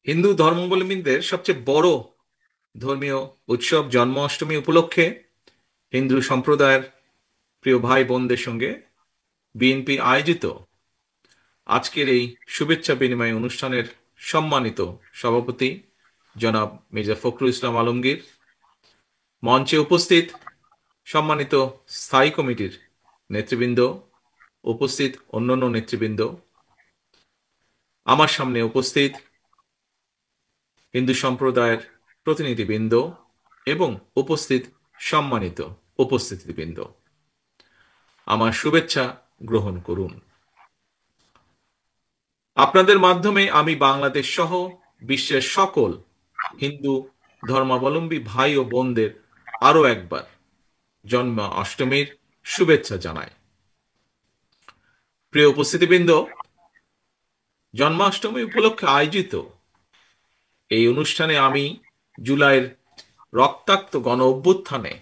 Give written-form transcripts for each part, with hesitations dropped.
হিন্দু ধর্মাবলম্বীদের সবচেয়ে বড় ধর্মীয় উৎসব জন্মাষ্টমী উপলক্ষে হিন্দু সম্প্রদায়ের প্রিয় ভাই বোনদের সঙ্গে বিএনপি আয়োজিত আজকের এই শুভেচ্ছা বিনিময় অনুষ্ঠানের সম্মানিত সভাপতি জনাব মির্জা ফখরুল ইসলাম আলমগীর, মঞ্চে উপস্থিত সম্মানিত স্থায়ী কমিটির নেতৃবৃন্দ, উপস্থিত অন্যান্য নেতৃবৃন্দ, আমার সামনে উপস্থিত হিন্দু সম্প্রদায়ের প্রতিনিধিবৃন্দ এবং উপস্থিত সম্মানিত উপস্থিতিবৃন্দ, আমার শুভেচ্ছা গ্রহণ করুন। আপনাদের মাধ্যমে আমি বাংলাদেশ সহ বিশ্বের সকল হিন্দু ধর্মাবলম্বী ভাই ও বোনদের আরো একবার জন্মাষ্টমীর শুভেচ্ছা জানাই। প্রিয় উপস্থিতিবৃন্দ, জন্মাষ্টমী উপলক্ষে আয়োজিত এই অনুষ্ঠানে আমি জুলাইয়ের রক্তাক্ত গণ অভ্যুত্থানে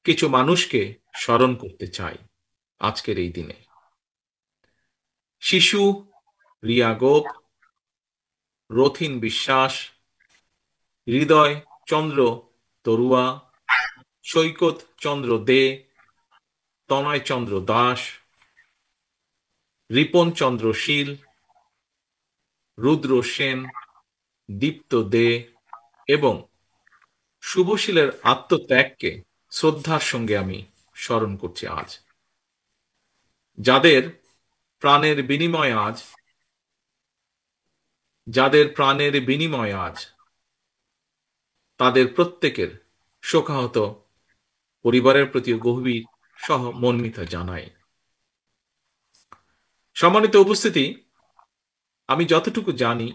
কিছু মানুষকে স্মরণ করতে চাই। আজকের এই দিনে শিশু রিয়া গোপ, রথিন বিশ্বাস, হৃদয় চন্দ্র তরুয়া, সৈকত চন্দ্র দে, তনয় চন্দ্র দাস, রিপন চন্দ্র শীল, রুদ্র সেন, দীপ্ত দে এবং শুভশীলের আত্মত্যাগকে শ্রদ্ধার সঙ্গে আমি স্মরণ করছি আজ। যাদের প্রাণের বিনিময় আজ যাদের প্রাণের বিনিময় আজ তাদের প্রত্যেকের শোকাহত পরিবারের প্রতি গভীর সহমর্মিতা জানাই। সম্মানিত উপস্থিতি, আমি যতটুকু জানি,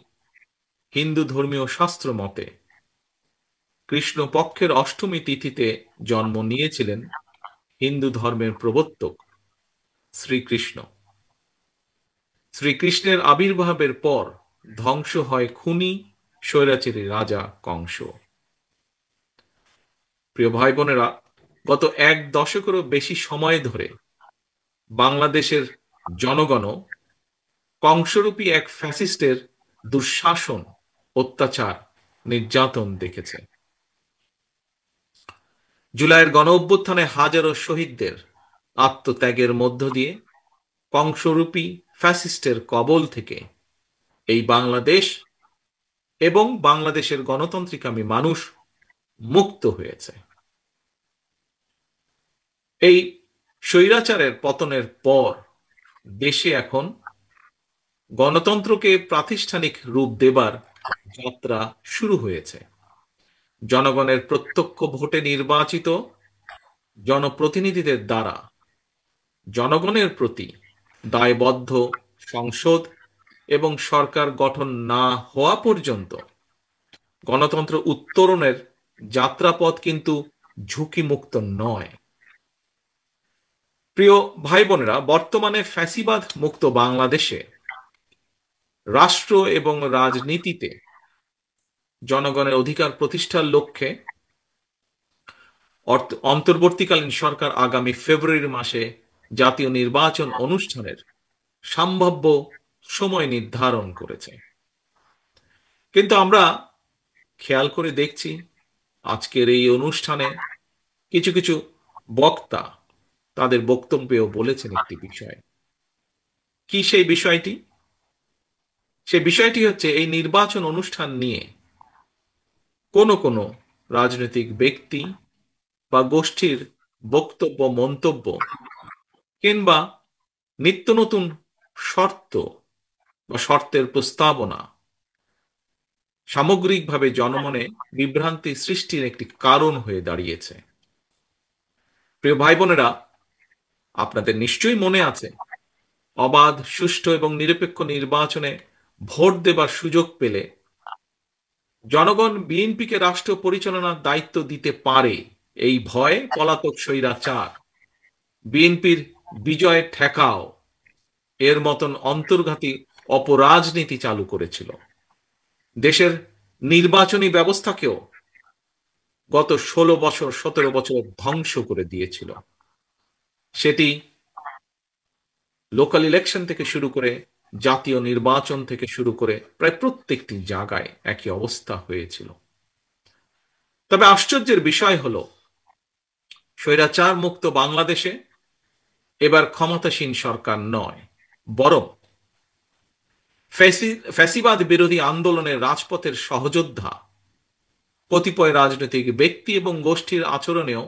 হিন্দু ধর্মীয় শাস্ত্র মতে কৃষ্ণ পক্ষের অষ্টমী তিথিতে জন্ম নিয়েছিলেন হিন্দু ধর্মের প্রবর্তক শ্রীকৃষ্ণ। শ্রীকৃষ্ণের আবির্ভাবের পর ধ্বংস হয় খুনি স্বৈরাচারী রাজা কংস। প্রিয় ভাই বোনেরা, গত এক দশকেরও বেশি সময় ধরে বাংলাদেশের জনগণ কংসরূপী এক ফ্যাসিস্টের দুঃশাসন, অত্যাচার, নির্যাতন দেখেছে। জুলাইয়ের গণ অভ্যুত্থানে হাজারো শহীদদের আত্মত্যাগের মধ্য দিয়ে কংসরূপী ফ্যাসিস্টের কবল থেকে এই বাংলাদেশ এবং বাংলাদেশের গণতান্ত্রিকামী মানুষ মুক্ত হয়েছে। এই স্বৈরাচারের পতনের পর দেশে এখন গণতন্ত্রকে প্রাতিষ্ঠানিক রূপ দেবার যাত্রা শুরু হয়েছে। জনগণের প্রত্যক্ষ ভোটে নির্বাচিত জনপ্রতিনিধিদের দ্বারা জনগণের প্রতি দায়বদ্ধ সংসদ এবং সরকার গঠন না হওয়া পর্যন্ত গণতন্ত্র উত্তরণের যাত্রাপথ কিন্তু ঝুঁকিমুক্ত নয়। প্রিয় ভাই বোনেরা, বর্তমানে ফ্যাসিবাদ মুক্ত বাংলাদেশে রাষ্ট্র এবং রাজনীতিতে জনগণের অধিকার প্রতিষ্ঠার লক্ষ্যে অন্তর্বর্তীকালীন সরকার আগামী ফেব্রুয়ারি মাসে জাতীয় নির্বাচন অনুষ্ঠানের সম্ভাব্য সময় নির্ধারণ করেছে। কিন্তু আমরা খেয়াল করে দেখছি আজকের এই অনুষ্ঠানে কিছু কিছু বক্তা তাদের বক্তব্যেও বলেছেন একটি বিষয়। কি সেই বিষয়টি? সেই বিষয়টি হচ্ছে এই নির্বাচন অনুষ্ঠান নিয়ে কোনো রাজনৈতিক ব্যক্তি বা গোষ্ঠীর বক্তব্য, মন্তব্য কিংবা নিত্য নতুন শর্ত বা শর্তের প্রস্তাবনা সামগ্রিকভাবে জনমনে বিভ্রান্তি সৃষ্টির একটি কারণ হয়ে দাঁড়িয়েছে। প্রিয় ভাই বোনেরা, আপনাদের নিশ্চয়ই মনে আছে অবাধ, সুষ্ঠু এবং নিরপেক্ষ নির্বাচনে ভোট দেবার সুযোগ পেলে জনগণ বিএনপিকে রাষ্ট্র পরিচালনার দায়িত্ব দিতে পারে এই ভয়ে পলাতক স্বৈরাচার বিএনপির বিজয় ঠেকাও এর মতন অন্তর্ঘাতী অপরাজনীতি চালু করেছিল। দেশের নির্বাচনী ব্যবস্থাকেও গত 16 বছর 17 বছর ধ্বংস করে দিয়েছিল। সেটি লোকাল ইলেকশন থেকে শুরু করে জাতীয় নির্বাচন থেকে শুরু করে প্রায় প্রত্যেকটি জায়গায় একই অবস্থা হয়েছিল। তবে আশ্চর্যের বিষয় হলো, স্বৈরাচার মুক্ত বাংলাদেশে এবার ক্ষমতাসীন সরকার নয়, বরং ফ্যাসিবাদ বিরোধী আন্দোলনের রাজপথের সহযোদ্ধা কতিপয় রাজনৈতিক ব্যক্তি এবং গোষ্ঠীর আচরণেও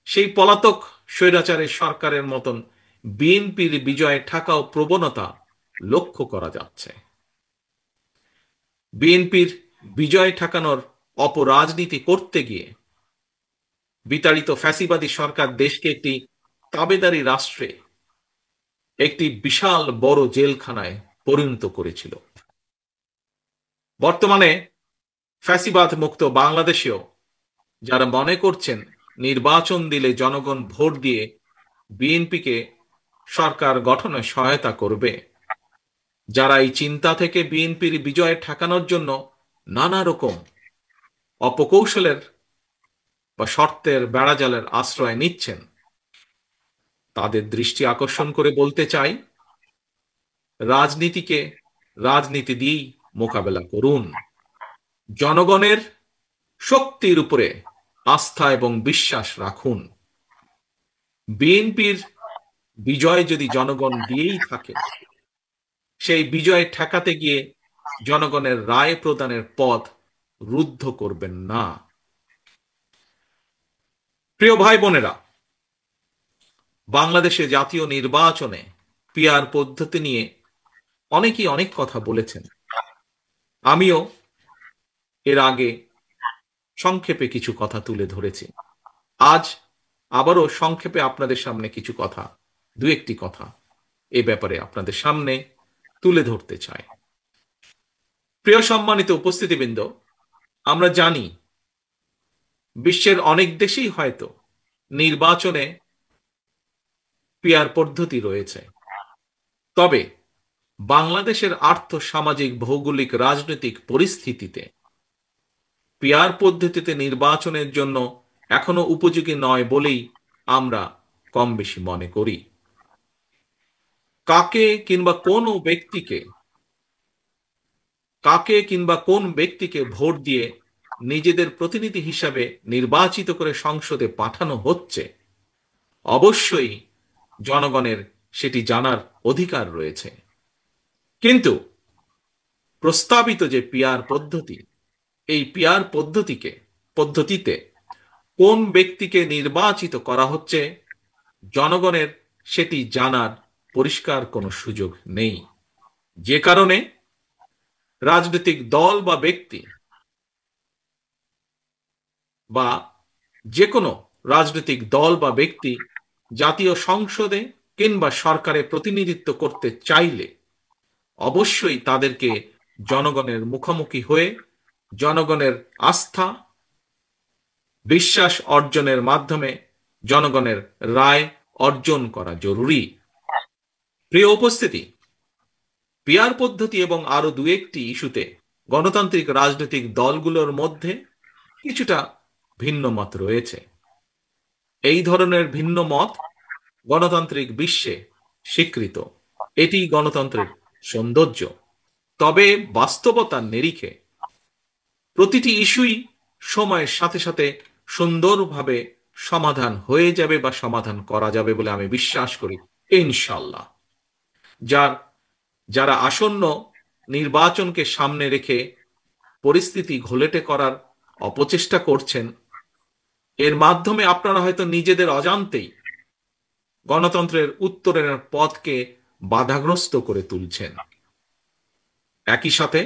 সেই পলাতক স্বৈরাচারের সরকারের মতন বিএনপির বিজয় ঠেকাও প্রবণতা লক্ষ্য করা যাচ্ছে। বিএনপির বিজয় ঠেকানোর অপরাজনীতি করতে গিয়ে বিতাড়িত ফ্যাসিবাদী সরকার দেশকে একটি তাবেদারি রাষ্ট্রে, একটি বিশাল বড় জেলখানায় পরিণত করেছিল। বর্তমানে ফ্যাসিবাদ মুক্ত বাংলাদেশেও যারা মনে করছেন নির্বাচন দিলে জনগণ ভোট দিয়ে বিএনপিকে সরকার গঠনে সহায়তা করবে, যারা এই চিন্তা থেকে বিএনপির বিজয় ঠেকানোর জন্য নানা রকম অপকৌশলের বা শর্তের বেড়াজালের আশ্রয় নিচ্ছেন, তাদের দৃষ্টি আকর্ষণ করে বলতে চাই, রাজনীতিকে রাজনীতি দিয়েই মোকাবেলা করুন। জনগণের শক্তির উপরে আস্থা এবং বিশ্বাস রাখুন। বিএনপির বিজয় যদি জনগণ দিয়েই থাকে, সেই বিজয় ঠেকাতে গিয়ে জনগণের রায় প্রদানের পথ রুদ্ধ করবেন না। প্রিয় ভাই বোনেরা, বাংলাদেশে জাতীয় নির্বাচনে পিআর পদ্ধতি নিয়ে অনেকেই অনেক কথা বলেছেন। আমিও এর আগে সংক্ষেপে কিছু কথা তুলে ধরেছি। আজ আবারও সংক্ষেপে আপনাদের সামনে কিছু কথা, দু একটি কথা এ ব্যাপারে আপনাদের সামনে তুলে ধরতে চাই। প্রিয় সম্মানিত উপস্থিতিবৃন্দ, আমরা জানি বিশ্বের অনেক দেশেই হয়তো নির্বাচনে পিআর পদ্ধতি রয়েছে, তবে বাংলাদেশের আর্থ সামাজিক ভৌগোলিক রাজনৈতিক পরিস্থিতিতে পিআর পদ্ধতিতে নির্বাচনের জন্য এখনো উপযোগী নয় বলেই আমরা কম বেশি মনে করি। কাকে কিংবা কোন ব্যক্তিকে ভোট দিয়ে নিজেদের প্রতিনিধি হিসাবে নির্বাচিত করে সংসদে পাঠানো হচ্ছে, অবশ্যই জনগণের সেটি জানার অধিকার রয়েছে। কিন্তু প্রস্তাবিত যে পিআর পদ্ধতি, এই পিআর পদ্ধতিতে কোন ব্যক্তিকে নির্বাচিত করা হচ্ছে, জনগণের সেটি জানার পরিষ্কার কোনো সুযোগ নেই। যে কারণে রাজনৈতিক দল বা ব্যক্তি বা যে কোনো রাজনৈতিক দল বা ব্যক্তি জাতীয় সংসদে কিংবা সরকারে প্রতিনিধিত্ব করতে চাইলে অবশ্যই তাদেরকে জনগণের মুখোমুখি হয়ে জনগণের আস্থা বিশ্বাস অর্জনের মাধ্যমে জনগণের রায় অর্জন করা জরুরি। প্রিয় উপস্থিতি, পিআর পদ্ধতি এবং আরো দু একটি ইস্যুতে গণতান্ত্রিক রাজনৈতিক দলগুলোর মধ্যে কিছুটা ভিন্ন মত রয়েছে। এই ধরনের ভিন্ন মত গণতান্ত্রিক বিশ্বে স্বীকৃত, এটি গণতন্ত্রের সৌন্দর্য। তবে বাস্তবতার নিরিখে প্রতিটি ইস্যুই সময়ের সাথে সাথে সুন্দরভাবে সমাধান হয়ে যাবে বা সমাধান করা যাবে বলে আমি বিশ্বাস করি, ইনশাল্লাহ। যারা আসন্ন নির্বাচনকে সামনে রেখে পরিস্থিতি ঘোলেটে করার অপচেষ্টা করছেন, এর মাধ্যমে আপনারা হয়তো নিজেদের অজান্তেই গণতন্ত্রের উত্তরণের পথকে বাধাগ্রস্ত করে তুলছেন। একই সাথে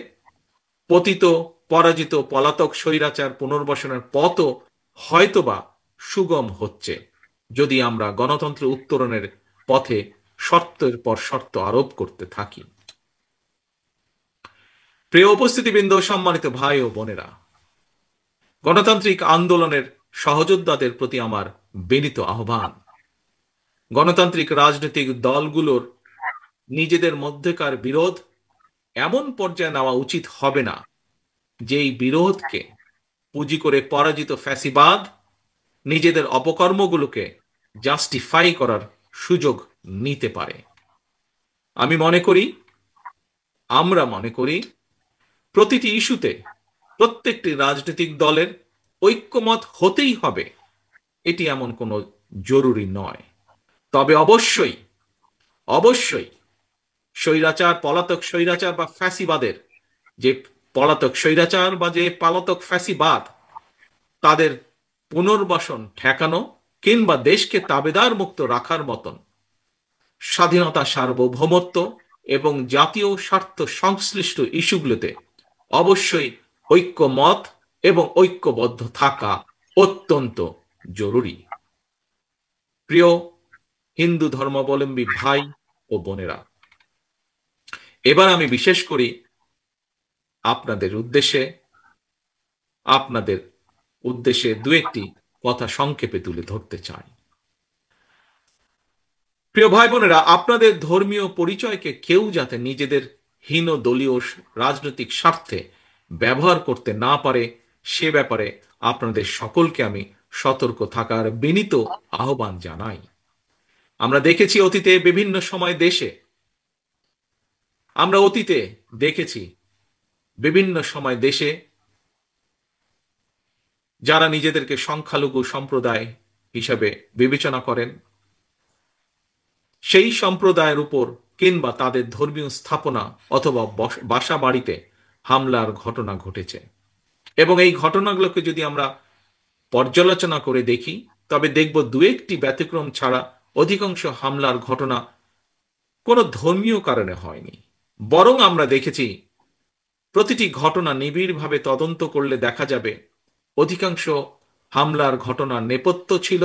পতিত পরাজিত পলাতক স্বৈরাচার পুনর্বাসনের পথও হয়তোবা সুগম হচ্ছে, যদি আমরা গণতন্ত্র উত্তরণের পথে শর্তের পর শর্ত আরোপ করতে থাকি। প্রিয় উপস্থিতিবৃন্দ, সম্মানিত ভাই ও বোনেরা, গণতান্ত্রিক আন্দোলনের সহযোদ্ধাদের প্রতি আমার বিনীত আহ্বান, গণতান্ত্রিক রাজনৈতিক দলগুলোর নিজেদের মধ্যকার বিরোধ এমন পর্যায়ে নেওয়া উচিত হবে না যেই বিরোধকে পুঁজি করে পরাজিত ফ্যাসিবাদ নিজেদের অপকর্মগুলোকে জাস্টিফাই করার সুযোগ নিতে পারে। আমি মনে করি, আমরা মনে করি, প্রতিটি ইস্যুতে প্রত্যেকটি রাজনৈতিক দলের ঐক্যমত হতেই হবে, এটি এমন কোনো জরুরি নয়। তবে অবশ্যই অবশ্যই স্বৈরাচার, পলাতক স্বৈরাচার বা ফ্যাসিবাদের যে পলাতক স্বৈরাচার বা যে পলাতক ফ্যাসিবাদ, তাদের পুনর্বাসন ঠেকানো কিংবা দেশকে তাবেদার মুক্ত রাখার মতন স্বাধীনতা, সার্বভৌমত্ব এবং জাতীয় স্বার্থ সংশ্লিষ্ট ইস্যুগুলোতে অবশ্যই ঐক্যমত এবং ঐক্যবদ্ধ থাকা অত্যন্ত জরুরি। প্রিয় হিন্দু ধর্মাবলম্বী ভাই ও বোনেরা, এবার আমি বিশেষ করি আপনাদের উদ্দেশ্যে আপনাদের উদ্দেশ্যে দু একটি কথা সংক্ষেপে তুলে ধরতে চাই। প্রিয় ভাই বোনেরা, আপনাদের ধর্মীয় পরিচয়কে কেউ যাতে নিজেদের হীন দলীয় রাজনৈতিক স্বার্থে ব্যবহার করতে না পারে, সে ব্যাপারে আপনাদের সকলকে আমি সতর্ক থাকার বিনীত আহ্বান জানাই। আমরা দেখেছি অতীতে বিভিন্ন সময় দেশে, আমরা অতীতে দেখেছি বিভিন্ন সময় দেশে যারা নিজেদেরকে সংখ্যালঘু সম্প্রদায় হিসাবে বিবেচনা করেন, সেই সম্প্রদায়ের উপর কিংবা তাদের ধর্মীয় স্থাপনা অথবা বাসা বাড়িতে হামলার ঘটনা ঘটেছে। এবং এই ঘটনাগুলোকে যদি আমরা পর্যালোচনা করে দেখি, তবে দেখব দু একটি ব্যতিক্রম ছাড়া অধিকাংশ হামলার ঘটনা কোনো ধর্মীয় কারণে হয়নি। বরং আমরা দেখেছি প্রতিটি ঘটনা নিবিড়ভাবে তদন্ত করলে দেখা যাবে অধিকাংশ হামলার ঘটনার নেপথ্য ছিল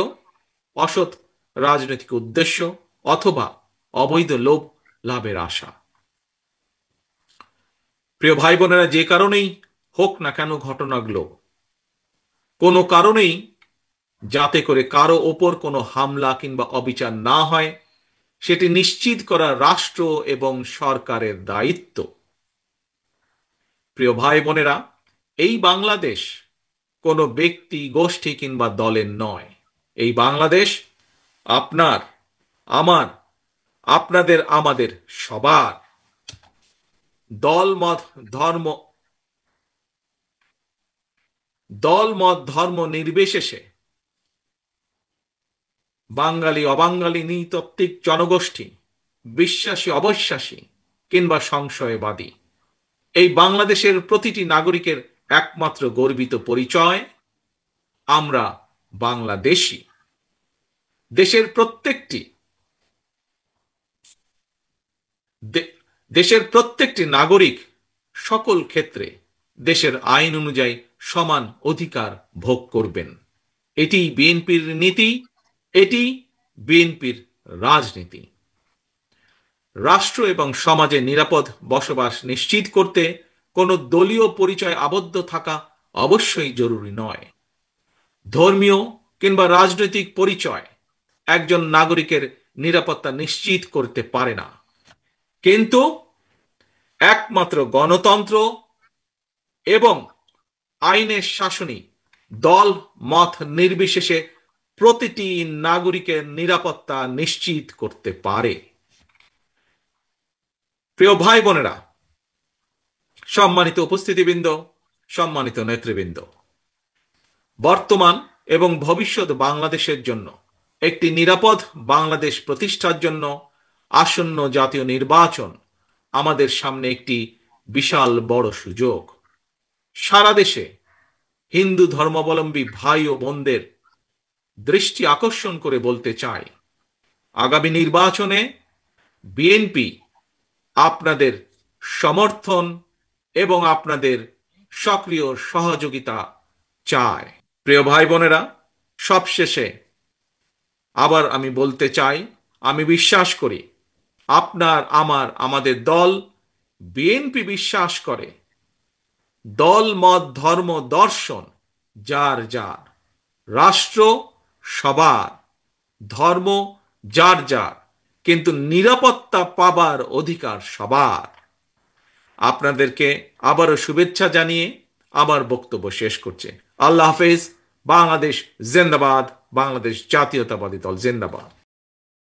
অসৎ রাজনৈতিক উদ্দেশ্য অথবা অবৈধ লোভ লাভের আশা। প্রিয় ভাই বোনেরা, যে কারণেই হোক না কেন ঘটনাগুলো, কোনো কারণেই যাতে করে কারো ওপর কোনো হামলা কিংবা অবিচার না হয়, সেটি নিশ্চিত করা রাষ্ট্র এবং সরকারের দায়িত্ব। প্রিয় ভাই বোনেরা, এই বাংলাদেশ কোনো ব্যক্তি, গোষ্ঠী কিংবা দলের নয়। এই বাংলাদেশ আপনার, আমার, আপনাদের, আমাদের সবার। দল মত ধর্ম নির্বিশেষে বাঙালি অবাঙালি, নৃতাত্ত্বিক জনগোষ্ঠী, বিশ্বাসী অবিশ্বাসী কিংবা সংশয়বাদী, এই বাংলাদেশের প্রতিটি নাগরিকের একমাত্র গর্বিত পরিচয়, আমরা বাংলাদেশী। দেশের প্রত্যেকটি নাগরিক সকল ক্ষেত্রে দেশের আইন অনুযায়ী সমান অধিকার ভোগ করবেন। এটি বিএনপির নীতি, এটি বিএনপির রাজনীতি। রাষ্ট্র এবং সমাজে নিরাপদ বসবাস নিশ্চিত করতে কোনো দলীয় পরিচয় আবদ্ধ থাকা অবশ্যই জরুরি নয়। ধর্মীয় কিংবা রাজনৈতিক পরিচয় একজন নাগরিকের নিরাপত্তা নিশ্চিত করতে পারে না, কিন্তু একমাত্র গণতন্ত্র এবং আইনের শাসনই দল মত নির্বিশেষে প্রতিটি নাগরিকের নিরাপত্তা নিশ্চিত করতে পারে। প্রিয় ভাই বোনেরা, সম্মানিত উপস্থিতিবৃন্দ, সম্মানিত নেতৃবৃন্দ, বর্তমান এবং ভবিষ্যৎ বাংলাদেশের জন্য একটি নিরাপদ বাংলাদেশ প্রতিষ্ঠার জন্য আসন্ন জাতীয় নির্বাচন আমাদের সামনে একটি বিশাল বড় সুযোগ। সারা দেশে হিন্দু ধর্মাবলম্বী ভাই ও বোনদের দৃষ্টি আকর্ষণ করে বলতে চাই, আগামী নির্বাচনে বিএনপি আপনাদের সমর্থন এবং আপনাদের সক্রিয় সহযোগিতা চায়। প্রিয় ভাই বোনেরা, সবশেষে আবার আমি বলতে চাই, আমি বিশ্বাস করি আপনার, আমাদের দল বিএনপি বিশ্বাস করে দল মত ধর্ম দর্শন যার যার, রাষ্ট্র সবার, ধর্ম যার যার, কিন্তু নিরাপত্তা পাবার অধিকার সবার। আপনাদেরকে আবারও শুভেচ্ছা জানিয়ে আমার বক্তব্য শেষ করছে। আল্লাহ হাফেজ। বাংলাদেশ জিন্দাবাদ। বাংলাদেশ জাতীয়তাবাদী দল জিন্দাবাদ।